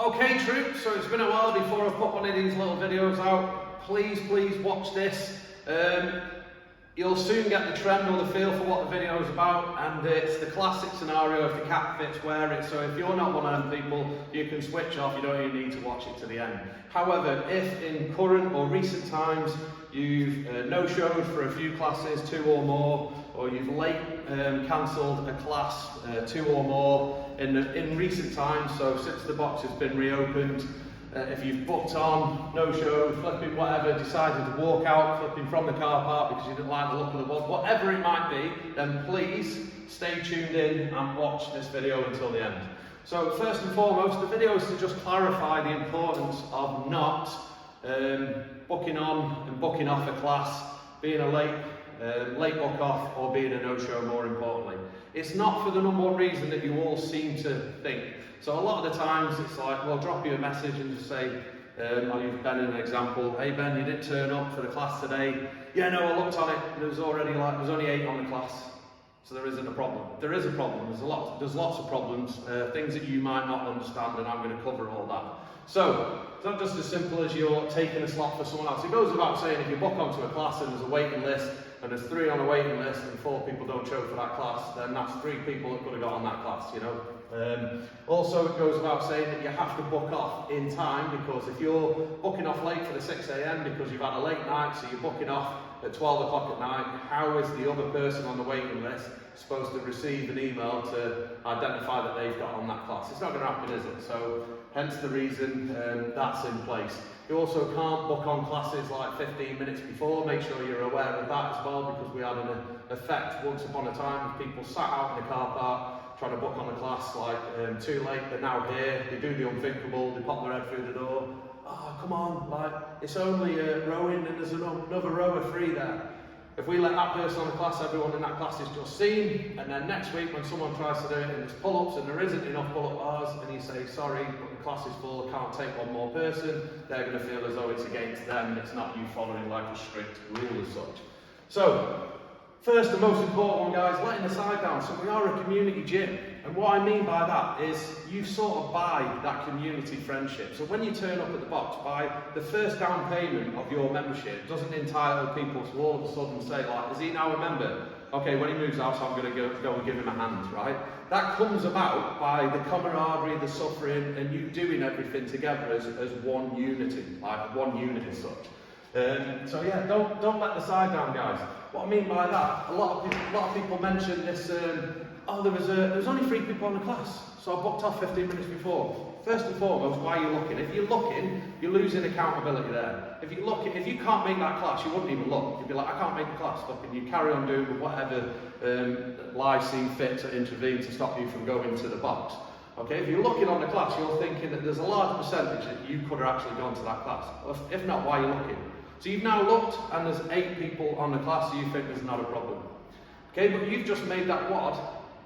Okay troops, so it's been a while before I've put one of these little videos out. Please watch this. You'll soon get the trend or the feel for what the video is about, and it's the classic scenario of the cap fits, wear it. So if you're not one of them people, you can switch off, you don't even need to watch it to the end. However, if in current or recent times you've no-showed for a few classes, 2 or more, or you've late cancelled a class, 2 or more in recent times, so since the box has been reopened, if you've booked on, no-showed, flipping whatever, decided to walk out, flipping from the car park because you didn't like the look of the board, whatever it might be, then please stay tuned in and watch this video until the end. So first and foremost, the video is to just clarify the importance of not booking on and booking off a class, being a late book off, or being a no-show more importantly. It's not for the number one reason that you all seem to think. So a lot of the times it's like, well, drop you a message and just say, I'll use Ben as an example. Hey Ben, you didn't turn up for the class today. Yeah, no, I looked on it. There's only 8 on the class. So there isn't a problem. There is a problem. There's lots of problems, things that you might not understand, and I'm going to cover all that. So it's not just as simple as you're taking a slot for someone else. It goes without saying, if you book onto a class and there's a waiting list, and there's 3 on a waiting list and 4 people don't show for that class, then that's 3 people that could have got on that class, you know. Also, it goes without saying that you have to book off in time, because if you're booking off late for the 6 AM because you've had a late night, so you're booking off at 12 o'clock at night, how is the other person on the waiting list supposed to receive an email to identify that they've got on that class? It's not going to happen, is it? So hence the reason that's in place. You also can't book on classes like 15 minutes before. Make sure you're aware of that as well, because we had an effect once upon a time of people sat out in the car park trying to book on a class like too late. They're now here, they do the unthinkable, they pop their head through the door. Oh, come on, like, it's only rowing and there's another rower free there. If we let that person on the class, everyone in that class is just seen, and then next week when someone tries to do it and there's pull-ups and there isn't enough pull-up bars, and you say, sorry, but the class is full, I can't take one more person, they're going to feel as though it's against them and it's not you following like a strict rule as such. So, first and most important one, guys, letting the side down. So we are a community gym, and what I mean by that is you sort of buy that community friendship. So when you turn up at the box, by the first down payment of your membership doesn't entitle people to all of a sudden say, like, is he now a member? Okay, when he moves out, I'm going to go and give him a hand, right? That comes about by the camaraderie, the suffering, and you doing everything together as one unity, like one unit as such. So yeah, don't let the side down, guys. What I mean by that, a lot of people mention this, oh, there was only 3 people in the class, so I booked off 15 minutes before. First and foremost, why are you looking? If you're looking, you're losing accountability there. If you can't make that class, you wouldn't even look. You'd be like, I can't make the class, and you carry on doing whatever life seems fit to intervene to stop you from going to the box. Okay, if you're looking on the class, you're thinking that there's a large percentage that you could have actually gone to that class. If not, why are you looking? So you've now looked and there's 8 people on the class, so you think there's not a problem. Okay, but you've just made that WOD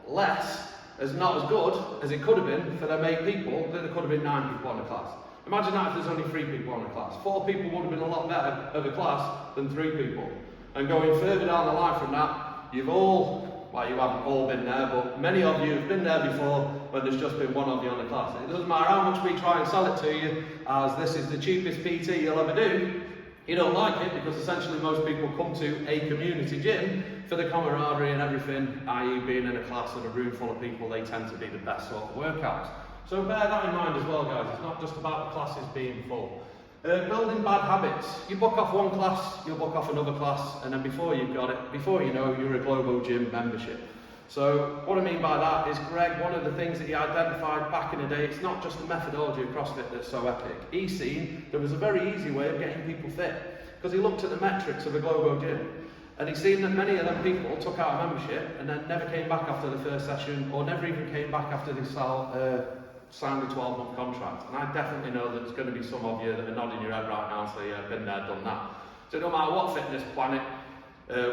less, as not as good as it could have been for them 8 people, then there could have been 9 people on the class. Imagine that if there's only 3 people on the class. 4 people would have been a lot better of a class than 3 people. And going further down the line from that, you haven't all been there, but many of you have been there before when there's just been one of you on the class. It doesn't matter how much we try and sell it to you as this is the cheapest PT you'll ever do. You don't like it because essentially most people come to a community gym for the camaraderie and everything, i.e. being in a class and a room full of people, they tend to be the best sort of workouts. So bear that in mind as well, guys. It's not just about the classes being full. Building bad habits. You book off one class, you'll book off another class, and then before you know, you're a Globo Gym membership. So what I mean by that is Greg, one of the things that he identified back in the day, it's not just the methodology of CrossFit that's so epic. He's seen there was a very easy way of getting people fit, because he looked at the metrics of a Globo Gym, and he's seen that many of them people took out a membership and then never came back after the first session, or never even came back after they signed a 12-month contract. And I definitely know that there's going to be some of you that are nodding your head right now and say, yeah, been there, done that. So no matter what fitness planet,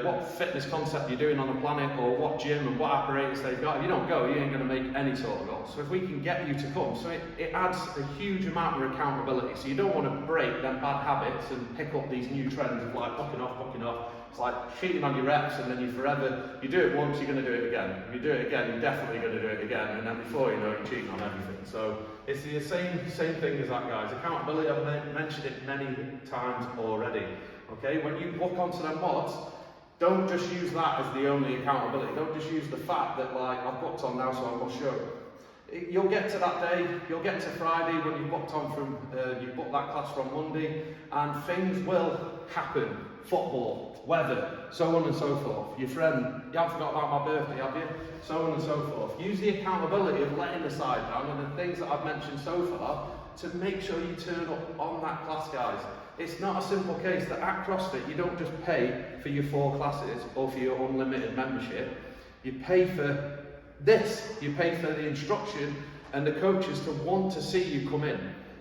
what fitness concept you're doing on the planet, or what gym and what apparatus they've got, if you don't go, you ain't going to make any sort of goals. So if we can get you to come, so it adds a huge amount of accountability. So you don't want to break them bad habits and pick up these new trends of like booking off, It's like cheating on your reps, and then you do it once, you're going to do it again. If you do it again, you're definitely going to do it again, and then before you know it, you're cheating on everything. So it's the same thing as that, guys. Accountability, I've mentioned it many times already. Okay, when you book onto them mods, don't just use that as the only accountability. Don't just use the fact that, like, I've booked on now, so I must show. You'll get to that day, you'll get to Friday when you booked on from, you booked that class from Monday, and things will happen. Football, weather, so on and so forth. Your friend, you haven't forgot about my birthday, have you? So on and so forth. Use the accountability of letting the side down and the things that I've mentioned so far to make sure you turn up on that class, guys. It's not a simple case that at CrossFit you don't just pay for your 4 classes or for your unlimited membership. You pay for this. You pay for the instruction and the coaches to want to see you come in.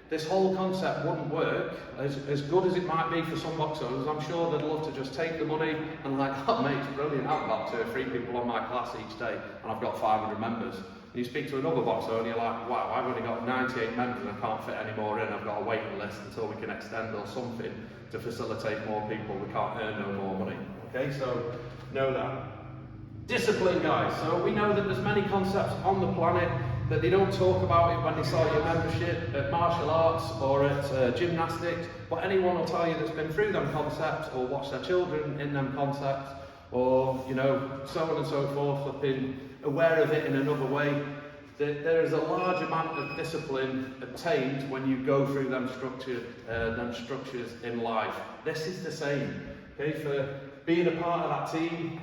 This whole concept wouldn't work, as good as it might be for some box owners. I'm sure they'd love to just take the money and like, oh mate, it's brilliant, I've got 2 or 3 people on my class each day and I've got 500 members. And you speak to another box owner, you're like, wow, I've only got 98 members and I can't fit any more in, I've got a waiting list until we can extend or something to facilitate more people, we can't earn no more money. Okay, so know that. Discipline, guys. So we know that there's many concepts on the planet that they don't talk about it when they sell your membership at martial arts or at gymnastics, but anyone will tell you that's been through them concepts or watched their children in them concepts or, you know, so on and so forth, have been aware of it in another way, that there is a large amount of discipline obtained when you go through them structures in life. This is the same, okay, for being a part of that team,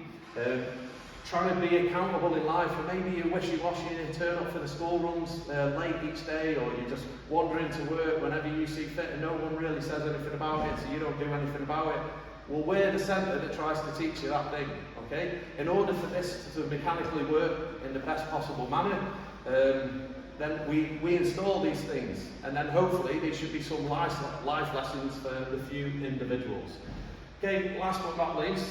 trying to be accountable in life, and maybe you're wishy-washy and turn up for the school runs late each day, or you're just wandering to work whenever you see fit and no one really says anything about it, so you don't do anything about it. Well, we're the centre that tries to teach you that thing, okay? In order for this to mechanically work in the best possible manner, then we install these things, and then hopefully there should be some life lessons for the few individuals. Okay, last but not least,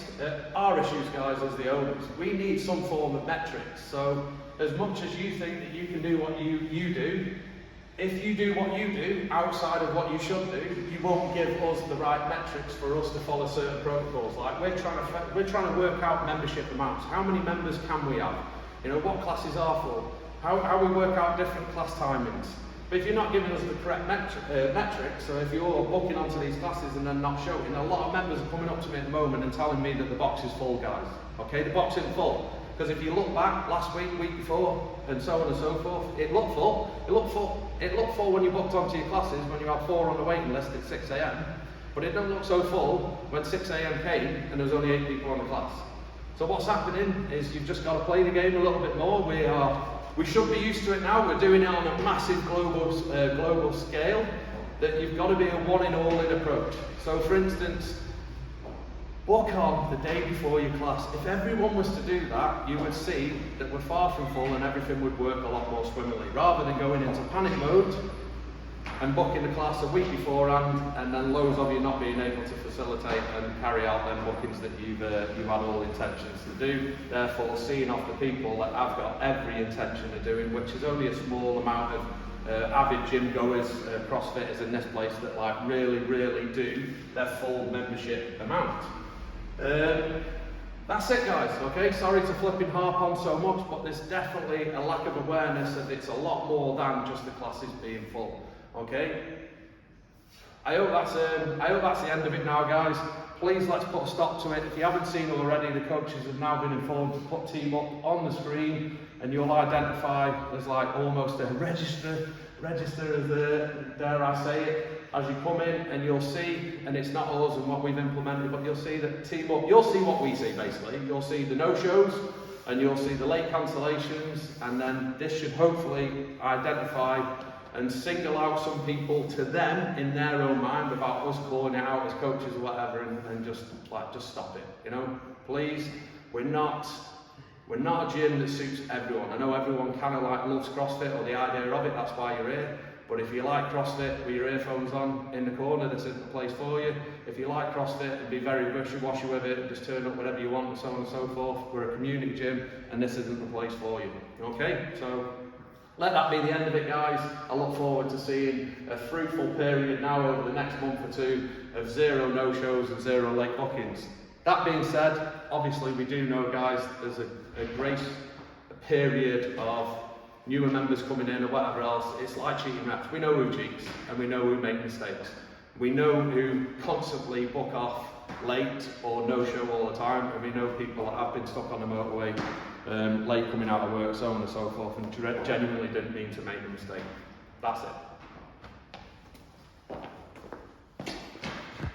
our issues, guys, as the owners. We need some form of metrics. So, as much as you think that you can do what you do, if you do what you do outside of what you should do, you won't give us the right metrics for us to follow certain protocols. Like we're trying to work out membership amounts. How many members can we have? You know, what classes are full? How we work out different class timings. But if you're not giving us the correct metrics, so if you're booking onto these classes and then not showing, a lot of members are coming up to me at the moment and telling me that the box is full, guys. Okay, the box isn't full. Because if you look back last week, week before, and so on and so forth, it looked full. It looked full when you booked onto your classes, when you had 4 on the waiting list at 6 a.m. But it doesn't look so full when 6 a.m. came and there was only 8 people on the class. So what's happening is you've just got to play the game a little bit more. We should be used to it now. We're doing it on a massive global scale, that you've got to be a one-in-all-in approach. So for instance, book on the day before your class. If everyone was to do that, you would see that we're far from full and everything would work a lot more swimmingly, rather than going into panic mode and booking the class a week beforehand, and then loads of you not being able to facilitate and carry out them bookings that you've had all intentions to do. Therefore, seeing off the people that have got every intention of doing, which is only a small amount of avid gym goers, CrossFitters in this place that like really do their full membership amount. That's it, guys. Okay, sorry to flipping harp on so much, but there's definitely a lack of awareness that it's a lot more than just the classes being full. Okay, I hope that's the end of it now, guys. Please, let's put a stop to it. If you haven't seen already, the coaches have now been informed to put team up on the screen, and you'll identify there's like almost a register of the, dare I say it, as you come in, and you'll see, and it's not us and what we've implemented, but you'll see that team up, you'll see what we see basically. You'll see the no-shows, and you'll see the late cancellations, and then this should hopefully identify and single out some people to them in their own mind about us calling it out as coaches or whatever, and just stop it. You know, please, we're not a gym that suits everyone. I know everyone kind of like loves CrossFit or the idea of it, that's why you're here. But if you like CrossFit with your earphones on in the corner, this isn't the place for you. If you like CrossFit and be very wishy-washy with it and just turn up whatever you want and so on and so forth, we're a community gym and this isn't the place for you. Okay, so let that be the end of it, guys. I look forward to seeing a fruitful period now over the next month or two of 0 no-shows and 0 late bookings. That being said, obviously we do know, guys, there's a grace period of newer members coming in or whatever else. It's like cheating reps. We know who cheats and we know who make mistakes. We know who constantly book off late or no show all the time, and we know people that have been stuck on the motorway late coming out of work, so on and so forth, and genuinely didn't mean to make a mistake. That's it.